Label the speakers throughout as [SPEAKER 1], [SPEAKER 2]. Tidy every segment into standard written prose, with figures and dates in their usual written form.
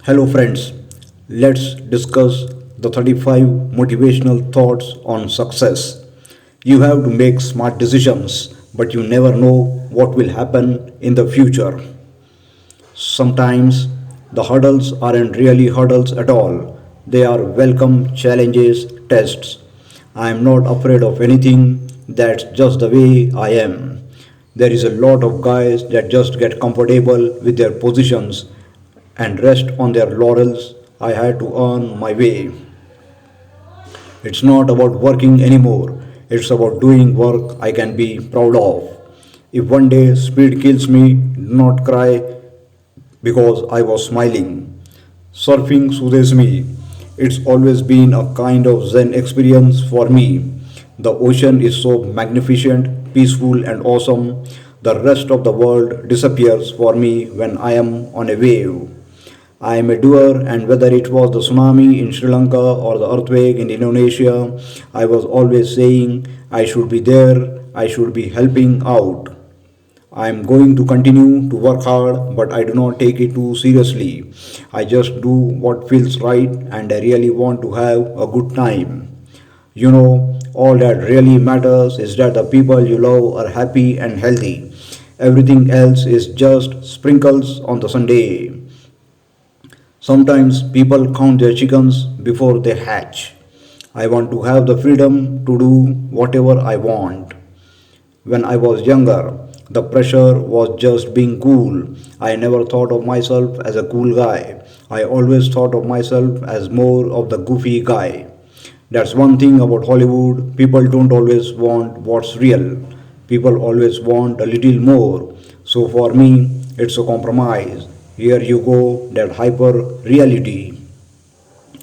[SPEAKER 1] Hello, friends. Let's discuss the 35 motivational thoughts on success. You have to make smart decisions, but you never know what will happen in the future. Sometimes the hurdles aren't really hurdles at all, they are welcome challenges, tests. I am not afraid of anything, that's just the way I am. There is a lot of guys that just get comfortable with their positions and rest on their laurels. I had to earn my way. It's not about working anymore, it's about doing work I can be proud of. If one day speed kills me, do not cry because I was smiling. Surfing soothes me. It's always been a kind of Zen experience for me. The ocean is so magnificent, peaceful, and awesome. The rest of the world disappears for me when I am on a wave. I am a doer, and whether it was the tsunami in Sri Lanka or the earthquake in Indonesia, I was always saying I should be there, I should be helping out. I am going to continue to work hard, but I do not take it too seriously. I just do what feels right, and I really want to have a good time. All that really matters is that the people you love are happy and healthy. Everything else is just sprinkles on the Sunday. Sometimes people count their chickens before they hatch. I want to have the freedom to do whatever I want. When I was younger, the pressure was just being cool. I never thought of myself as a cool guy. I always thought of myself as more of the goofy guy. That's one thing about Hollywood. People don't always want what's real. People always want a little more. So for me, it's a compromise. Here you go, that hyper reality.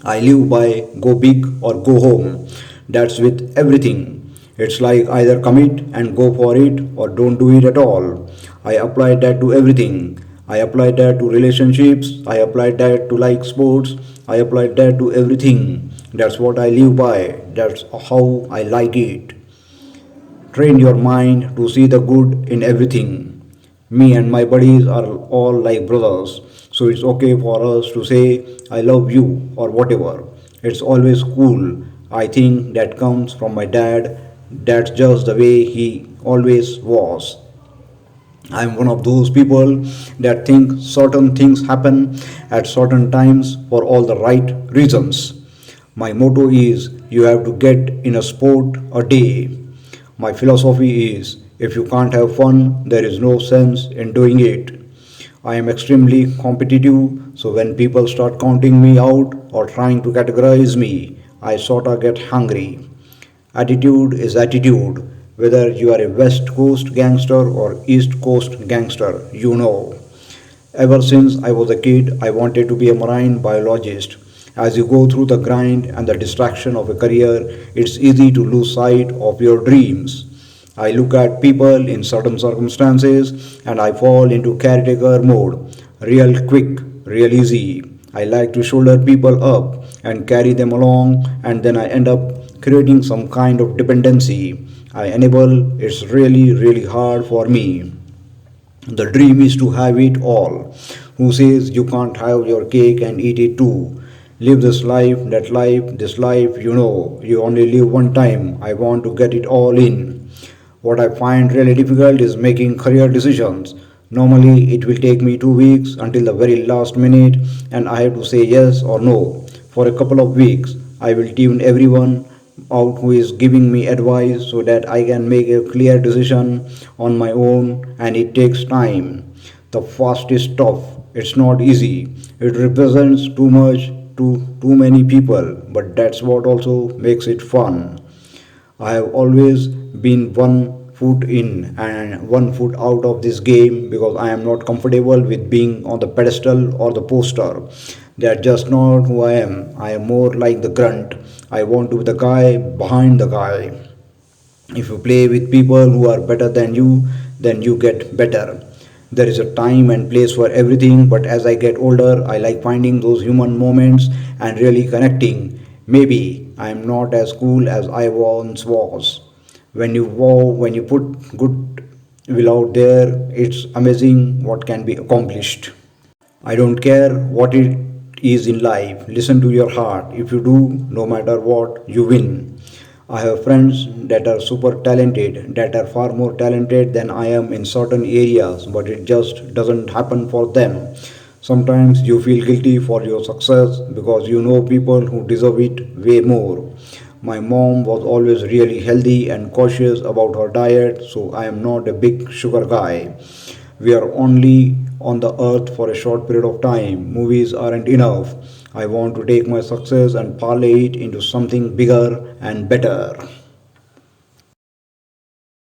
[SPEAKER 1] I live by go big or go home. That's with everything. It's like either commit and go for it or don't do it at all. I applied that to everything. I applied that to relationships. I applied that to like sports. I applied that to everything. That's what I live by. That's how I like it. Train your mind to see the good in everything. Me and my buddies are all like brothers, so it's okay for us to say, I love you or whatever. It's always cool. I think that comes from my dad. That's just the way he always was. I'm one of those people that think certain things happen at certain times for all the right reasons. My motto is you have to get in a sport a day. My philosophy is if you can't have fun, there is no sense in doing it. I am extremely competitive, so when people start counting me out or trying to categorize me, I sorta get hungry. Attitude is attitude, whether you are a West Coast gangster or East Coast gangster, you know. Ever since I was a kid, I wanted to be a marine biologist. As you go through the grind and the distraction of a career, it's easy to lose sight of your dreams. I look at people in certain circumstances and I fall into caretaker mode, real quick, real easy. I like to shoulder people up and carry them along, and then I end up creating some kind of dependency. I enable it's really hard for me. The dream is to have it all. Who says you can't have your cake and eat it too? Live this life, that life, this life, you only live one time. I want to get it all in. What I find really difficult is making career decisions. Normally, it will take me 2 weeks until the very last minute, and I have to say yes or no. For a couple of weeks, I will tune everyone out who is giving me advice so that I can make a clear decision on my own, and it takes time. The fast is tough, it's not easy. It represents too much to too many people, but that's what also makes it fun. I have always been one foot in and one foot out of this game because I am not comfortable with being on the pedestal or the poster. That's just not who I am. I am more like the grunt. I want to be the guy behind the guy. If you play with people who are better than you, then you get better. There is a time and place for everything, but as I get older, I like finding those human moments and really connecting. Maybe I am not as cool as I once was. When you put good will out there, it's amazing what can be accomplished. I don't care what it is in life. Listen to your heart. If you do, no matter what, you win. I have friends that are super talented, that are far more talented than I am in certain areas, but it just doesn't happen for them. Sometimes you feel guilty for your success because you know people who deserve it way more. My mom was always really healthy and cautious about her diet, so I am not a big sugar guy. We are only on the earth for a short period of time. Movies aren't enough. I want to take my success and parlay it into something bigger and better.